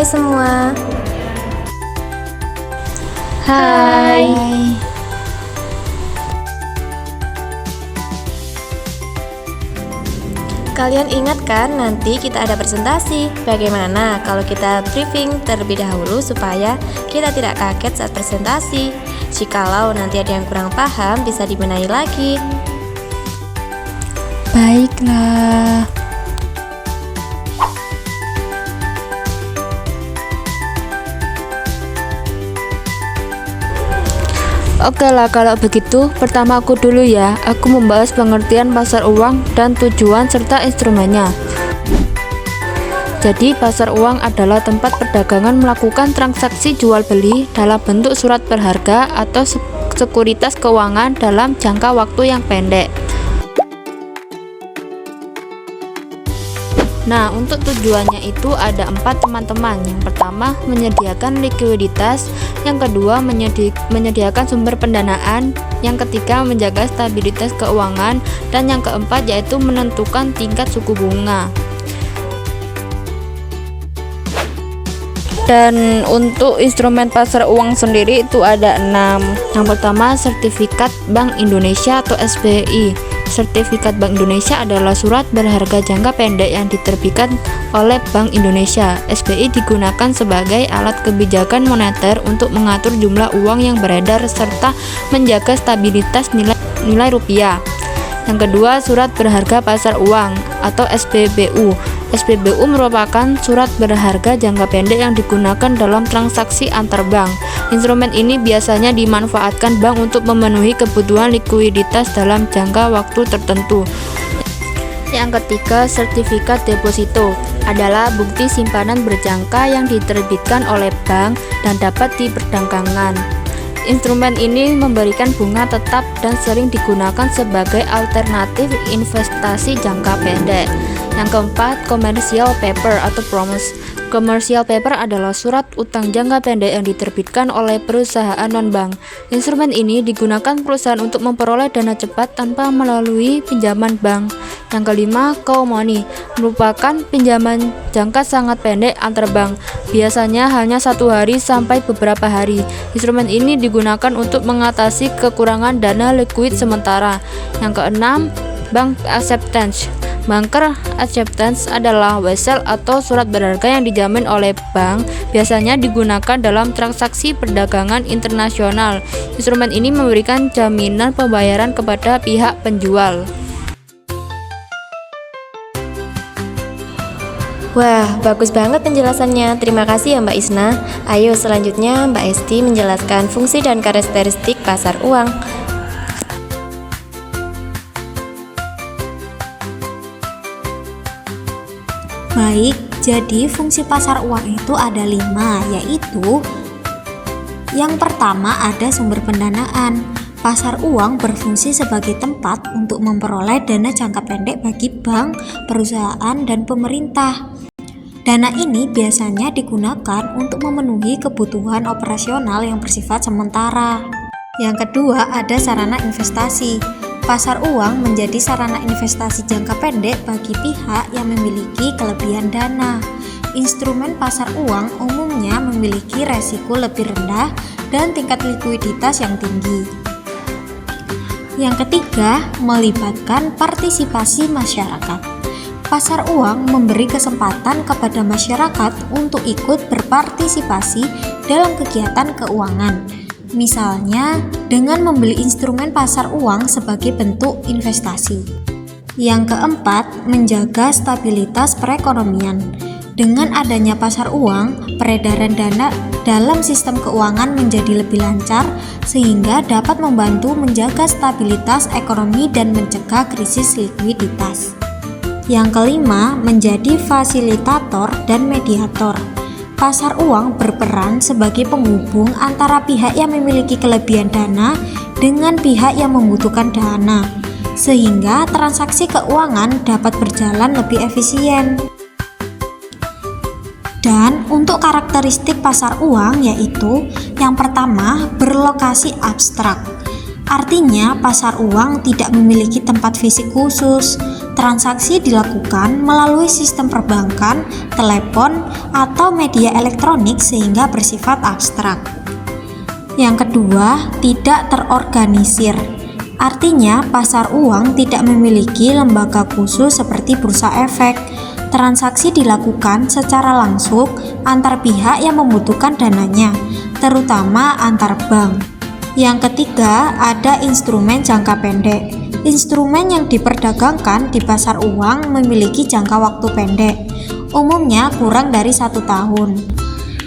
semua. Hai. Kalian ingat kan nanti kita ada presentasi? Bagaimana kalau kita briefing terlebih dahulu supaya kita tidak kaget saat presentasi? Jikalau nanti ada yang kurang paham, bisa dibenahi lagi. Baiklah. Oke lah, kalau begitu pertama aku dulu ya. Aku membahas pengertian pasar uang dan tujuan serta instrumennya. Jadi pasar uang adalah tempat perdagangan melakukan transaksi jual beli dalam bentuk surat berharga atau sekuritas keuangan dalam jangka waktu yang pendek. Nah, untuk tujuannya itu ada 4 teman-teman. Yang pertama, menyediakan likuiditas. Yang kedua, menyediakan sumber pendanaan. Yang ketiga, menjaga stabilitas keuangan. Dan yang keempat, yaitu menentukan tingkat suku bunga. Dan untuk instrumen pasar uang sendiri itu ada 6. Yang pertama, sertifikat Bank Indonesia atau SBI. Sertifikat Bank Indonesia adalah surat berharga jangka pendek yang diterbitkan oleh Bank Indonesia. SBI digunakan sebagai alat kebijakan moneter untuk mengatur jumlah uang yang beredar serta menjaga stabilitas nilai rupiah. Yang kedua, surat berharga pasar uang atau SPBU. SPBU merupakan surat berharga jangka pendek yang digunakan dalam transaksi antar bank. Instrumen ini biasanya dimanfaatkan bank untuk memenuhi kebutuhan likuiditas dalam jangka waktu tertentu. Yang ketiga, sertifikat deposito adalah bukti simpanan berjangka yang diterbitkan oleh bank dan dapat diperdagangkan. Instrumen ini memberikan bunga tetap dan sering digunakan sebagai alternatif investasi jangka pendek. Yang keempat, commercial paper atau promise. Commercial paper adalah surat utang jangka pendek yang diterbitkan oleh perusahaan non-bank. Instrumen ini digunakan perusahaan untuk memperoleh dana cepat tanpa melalui pinjaman bank. Yang kelima, call money merupakan pinjaman jangka sangat pendek antar bank. Biasanya hanya 1 hari sampai beberapa hari. Instrumen ini digunakan untuk mengatasi kekurangan dana likuid sementara. Yang keenam, bank acceptance. Banker acceptance adalah wesel atau surat berharga yang dijamin oleh bank, biasanya digunakan dalam transaksi perdagangan internasional. Instrumen ini memberikan jaminan pembayaran kepada pihak penjual. Wah, bagus banget penjelasannya. Terima kasih ya Mbak Isna. Ayo selanjutnya Mbak Esti menjelaskan fungsi dan karakteristik pasar uang. Baik, jadi fungsi pasar uang itu ada 5, yaitu yang pertama ada sumber pendanaan. Pasar uang berfungsi sebagai tempat untuk memperoleh dana jangka pendek bagi bank, perusahaan, dan pemerintah. Dana ini biasanya digunakan untuk memenuhi kebutuhan operasional yang bersifat sementara. Yang kedua ada sarana investasi. Pasar uang menjadi sarana investasi jangka pendek bagi pihak yang memiliki kelebihan dana. Instrumen pasar uang umumnya memiliki resiko lebih rendah dan tingkat likuiditas yang tinggi. Yang ketiga, melibatkan partisipasi masyarakat. Pasar uang memberi kesempatan kepada masyarakat untuk ikut berpartisipasi dalam kegiatan keuangan. Misalnya, dengan membeli instrumen pasar uang sebagai bentuk investasi. Yang keempat, menjaga stabilitas perekonomian. Dengan adanya pasar uang, peredaran dana dalam sistem keuangan menjadi lebih lancar sehingga dapat membantu menjaga stabilitas ekonomi dan mencegah krisis likuiditas. Yang kelima, menjadi fasilitator dan mediator. Pasar uang berperan sebagai penghubung antara pihak yang memiliki kelebihan dana dengan pihak yang membutuhkan dana, sehingga transaksi keuangan dapat berjalan lebih efisien. Dan untuk karakteristik pasar uang yaitu yang pertama, berlokasi abstrak. Artinya pasar uang tidak memiliki tempat fisik khusus, Transaksi dilakukan melalui sistem perbankan, telepon, atau media elektronik sehingga bersifat abstrak. Yang kedua, tidak terorganisir. Artinya, pasar uang tidak memiliki lembaga khusus seperti bursa efek. Transaksi dilakukan secara langsung antar pihak yang membutuhkan dananya, terutama antar bank. Yang ketiga, ada instrumen jangka pendek. Instrumen yang diperdagangkan di pasar uang memiliki jangka waktu pendek, umumnya kurang dari 1 tahun.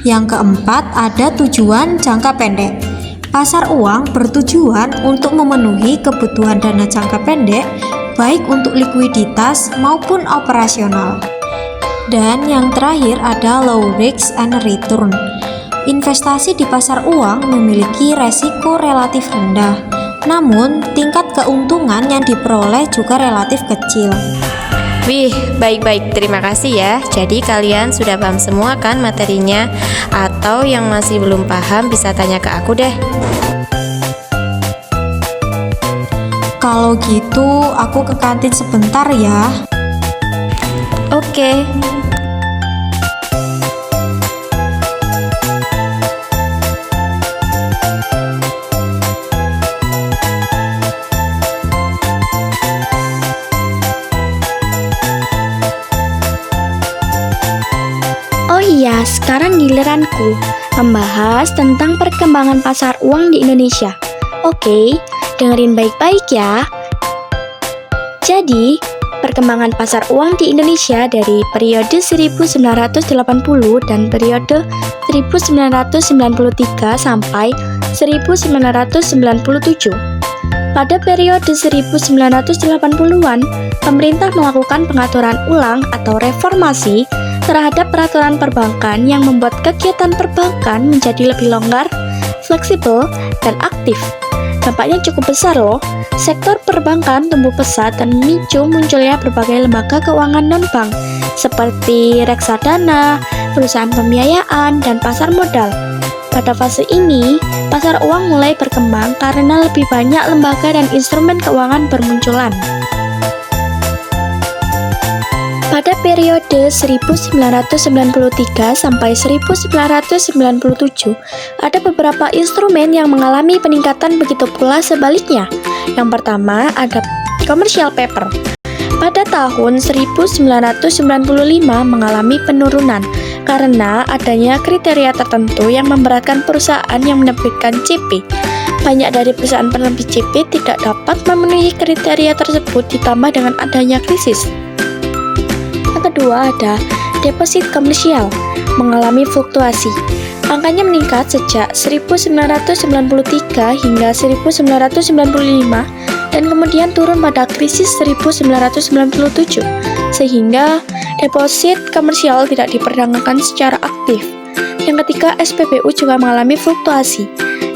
Yang keempat, ada tujuan jangka pendek. Pasar uang bertujuan untuk memenuhi kebutuhan dana jangka pendek, baik untuk likuiditas maupun operasional. Dan yang terakhir ada low risk and return. Investasi di pasar uang memiliki resiko relatif rendah, namun tingkat keuntungan yang diperoleh juga relatif kecil. Wih, baik-baik, terima kasih ya. Jadi kalian sudah paham semua kan materinya? Atau yang masih belum paham bisa tanya ke aku deh. Kalau gitu, aku ke kantin sebentar ya. Oke. Oh iya, sekarang giliranku membahas tentang perkembangan pasar uang di Indonesia. Oke, dengerin baik-baik ya. Jadi, perkembangan pasar uang di Indonesia dari periode 1980 dan periode 1993 sampai 1997. Pada periode 1980-an, pemerintah melakukan pengaturan ulang atau reformasi terhadap peraturan perbankan yang membuat kegiatan perbankan menjadi lebih longgar, fleksibel, dan aktif. Dampaknya cukup besar loh. Sektor perbankan tumbuh pesat dan memicu munculnya berbagai lembaga keuangan non-bank seperti reksadana, perusahaan pembiayaan, dan pasar modal. Pada fase ini, pasar uang mulai berkembang karena lebih banyak lembaga dan instrumen keuangan bermunculan. Pada periode 1993 sampai 1997, ada beberapa instrumen yang mengalami peningkatan, begitu pula sebaliknya. Yang pertama ada commercial paper. Pada tahun 1995 mengalami penurunan karena adanya kriteria tertentu yang memberatkan perusahaan yang menerbitkan CP. Banyak dari perusahaan penerbit CP tidak dapat memenuhi kriteria tersebut, ditambah dengan adanya krisis. Yang kedua ada deposit komersial, mengalami fluktuasi. Angkanya meningkat sejak 1993 hingga 1995 dan kemudian turun pada krisis 1997, sehingga deposit komersial tidak diperdagangkan secara aktif. Yang ketiga, SPBU juga mengalami fluktuasi.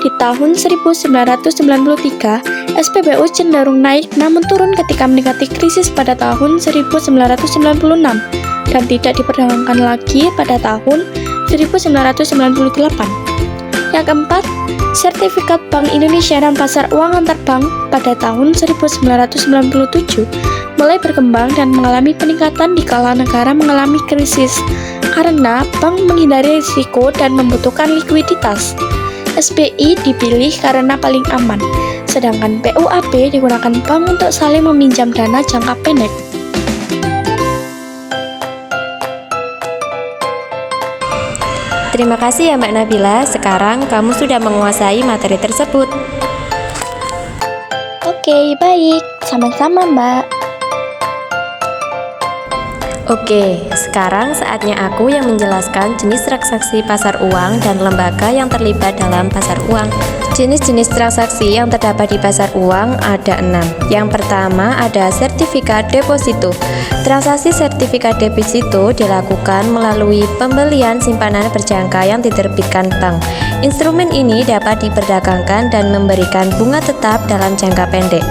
Di tahun 1993, SPBU cenderung naik namun turun ketika mendekati krisis pada tahun 1996 dan tidak diperdagangkan lagi pada tahun 1998. Yang keempat, sertifikat Bank Indonesia dan pasar uang antar bank pada tahun 1997 mulai berkembang dan mengalami peningkatan dikala negara mengalami krisis karena bank menghindari risiko dan membutuhkan likuiditas. SBI dipilih karena paling aman, sedangkan PUAP digunakan bank untuk saling meminjam dana jangka pendek. Terima kasih ya Mbak Nabila, sekarang kamu sudah menguasai materi tersebut. Oke, baik. Sama-sama, Mbak. Oke, sekarang saatnya aku yang menjelaskan jenis transaksi pasar uang dan lembaga yang terlibat dalam pasar uang. Jenis-jenis transaksi yang terdapat di pasar uang ada 6. Yang pertama ada sertifikat deposito. Transaksi sertifikat deposito dilakukan melalui pembelian simpanan berjangka yang diterbitkan bank. Instrumen ini dapat diperdagangkan dan memberikan bunga tetap dalam jangka pendek.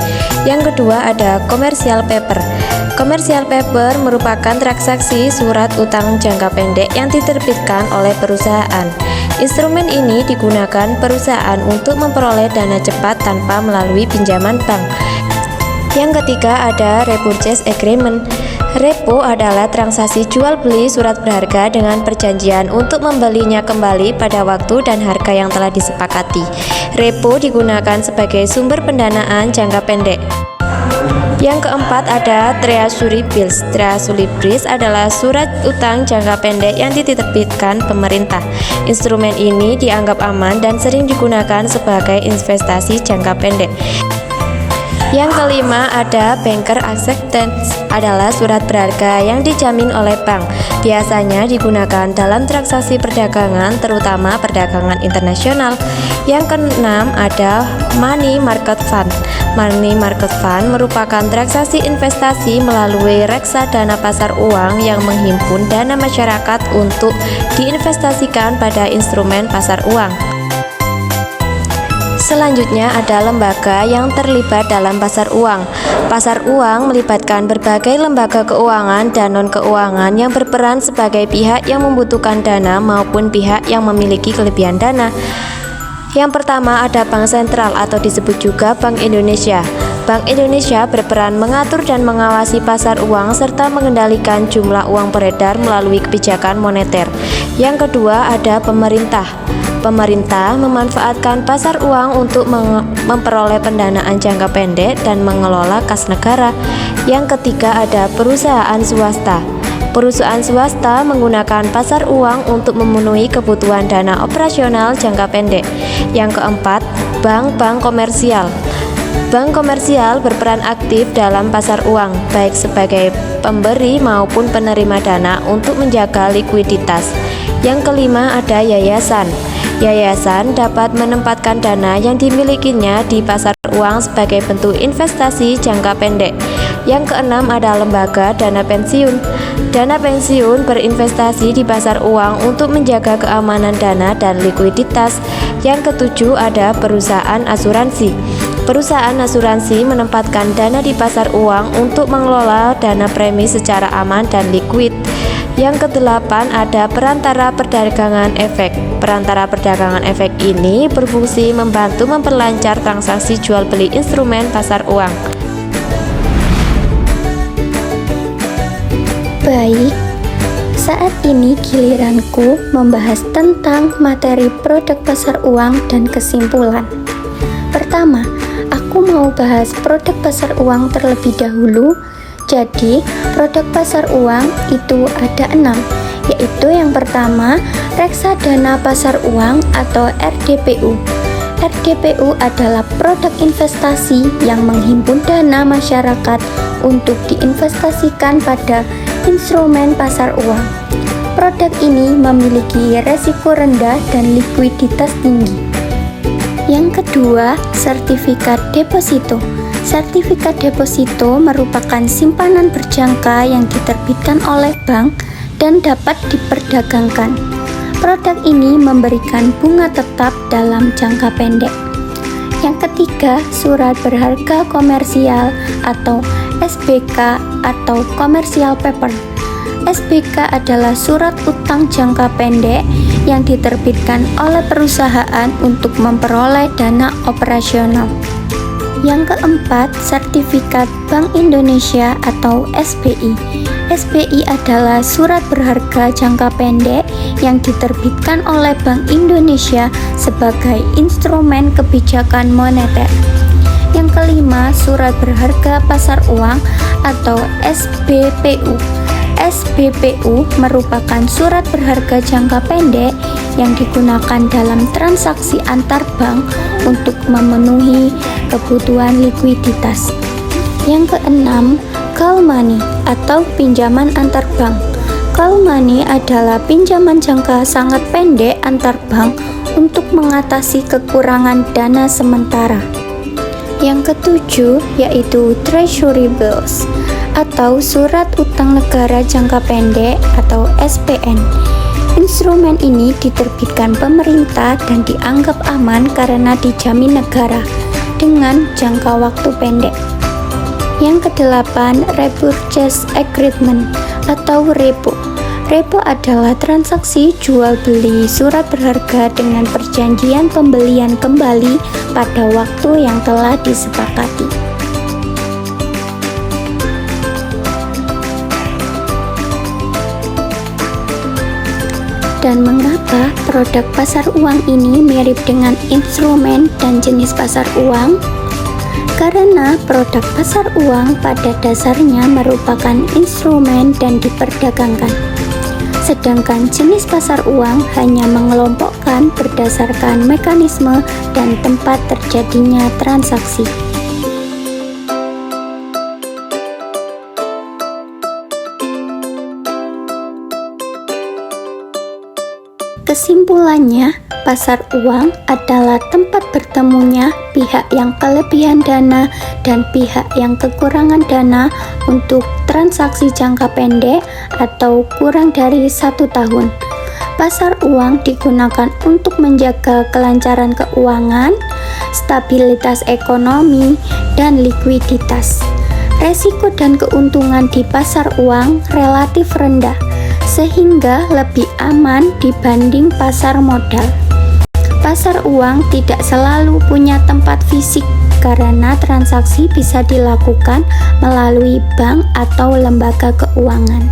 Yang kedua ada commercial paper. Commercial paper merupakan transaksi surat utang jangka pendek yang diterbitkan oleh perusahaan. Instrumen ini digunakan perusahaan untuk memperoleh dana cepat tanpa melalui pinjaman bank. Yang ketiga ada repurchase agreement. Repo adalah transaksi jual beli surat berharga dengan perjanjian untuk membelinya kembali pada waktu dan harga yang telah disepakati. Repo digunakan sebagai sumber pendanaan jangka pendek. Yang keempat ada treasury bills. Treasury bills adalah surat utang jangka pendek yang diterbitkan pemerintah. Instrumen ini dianggap aman dan sering digunakan sebagai investasi jangka pendek. Yang kelima ada banker acceptance, adalah surat berharga yang dijamin oleh bank. Biasanya digunakan dalam transaksi perdagangan, terutama perdagangan internasional. Yang keenam ada money market fund. Money market fund merupakan transaksi investasi melalui reksadana pasar uang yang menghimpun dana masyarakat untuk diinvestasikan pada instrumen pasar uang. Selanjutnya ada lembaga yang terlibat dalam pasar uang. Pasar uang melibatkan berbagai lembaga keuangan dan non-keuangan yang berperan sebagai pihak yang membutuhkan dana maupun pihak yang memiliki kelebihan dana. Yang pertama ada Bank Sentral atau disebut juga Bank Indonesia. Bank Indonesia berperan mengatur dan mengawasi pasar uang serta mengendalikan jumlah uang beredar melalui kebijakan moneter. Yang kedua ada pemerintah. Pemerintah memanfaatkan pasar uang untuk memperoleh pendanaan jangka pendek dan mengelola kas negara. Yang ketiga ada perusahaan swasta. Perusahaan swasta menggunakan pasar uang untuk memenuhi kebutuhan dana operasional jangka pendek. Yang keempat, bank-bank komersial. Bank komersial berperan aktif dalam pasar uang, baik sebagai pemberi maupun penerima dana untuk menjaga likuiditas. Yang kelima ada yayasan. Yayasan dapat menempatkan dana yang dimilikinya di pasar uang sebagai bentuk investasi jangka pendek. Yang keenam ada lembaga dana pensiun. Dana pensiun berinvestasi di pasar uang untuk menjaga keamanan dana dan likuiditas. Yang ketujuh ada perusahaan asuransi. Perusahaan asuransi menempatkan dana di pasar uang untuk mengelola dana premi secara aman dan likuid. Yang kedelapan ada perantara perdagangan efek. Perantara perdagangan efek ini berfungsi membantu memperlancar transaksi jual beli instrumen pasar uang. Baik, saat ini giliranku membahas tentang materi produk pasar uang dan kesimpulan. Pertama, aku mau bahas produk pasar uang terlebih dahulu. Jadi, produk pasar uang itu ada 6, yaitu yang pertama, reksadana pasar uang atau RDPU. RDPU adalah produk investasi yang menghimpun dana masyarakat untuk diinvestasikan pada instrumen pasar uang. Produk ini memiliki resiko rendah dan likuiditas tinggi. Yang kedua, sertifikat deposito. Sertifikat deposito merupakan simpanan berjangka yang diterbitkan oleh bank dan dapat diperdagangkan. Produk ini memberikan bunga tetap dalam jangka pendek. Yang ketiga, surat berharga komersial atau SBK atau commercial paper. SBK adalah surat utang jangka pendek yang diterbitkan oleh perusahaan untuk memperoleh dana operasional. Yang keempat, sertifikat Bank Indonesia atau SBI. SBI adalah surat berharga jangka pendek yang diterbitkan oleh Bank Indonesia sebagai instrumen kebijakan moneter. Yang kelima, surat berharga pasar uang atau SBPU. SBPU merupakan surat berharga jangka pendek yang digunakan dalam transaksi antar bank untuk memenuhi kebutuhan likuiditas. Yang keenam, call money atau pinjaman antar bank. Call money adalah pinjaman jangka sangat pendek antar bank untuk mengatasi kekurangan dana sementara. Yang ketujuh yaitu treasury bills atau surat utang negara jangka pendek atau SPN. Instrumen ini diterbitkan pemerintah dan dianggap aman karena dijamin negara dengan jangka waktu pendek. Yang kedelapan, repurchase agreement atau repo. Repo adalah transaksi jual beli surat berharga dengan perjanjian pembelian kembali pada waktu yang telah disepakati. Dan mengapa produk pasar uang ini mirip dengan instrumen dan jenis pasar uang? Karena produk pasar uang pada dasarnya merupakan instrumen dan diperdagangkan. Sedangkan jenis pasar uang hanya mengelompokkan berdasarkan mekanisme dan tempat terjadinya transaksi. Kesimpulannya, pasar uang adalah tempat bertemunya pihak yang kelebihan dana dan pihak yang kekurangan dana untuk transaksi jangka pendek atau kurang dari 1 tahun. Pasar uang digunakan untuk menjaga kelancaran keuangan, stabilitas ekonomi, dan likuiditas. Resiko dan keuntungan di pasar uang relatif rendah, sehingga lebih aman dibanding pasar modal. Pasar uang tidak selalu punya tempat fisik karena transaksi bisa dilakukan melalui bank atau lembaga keuangan.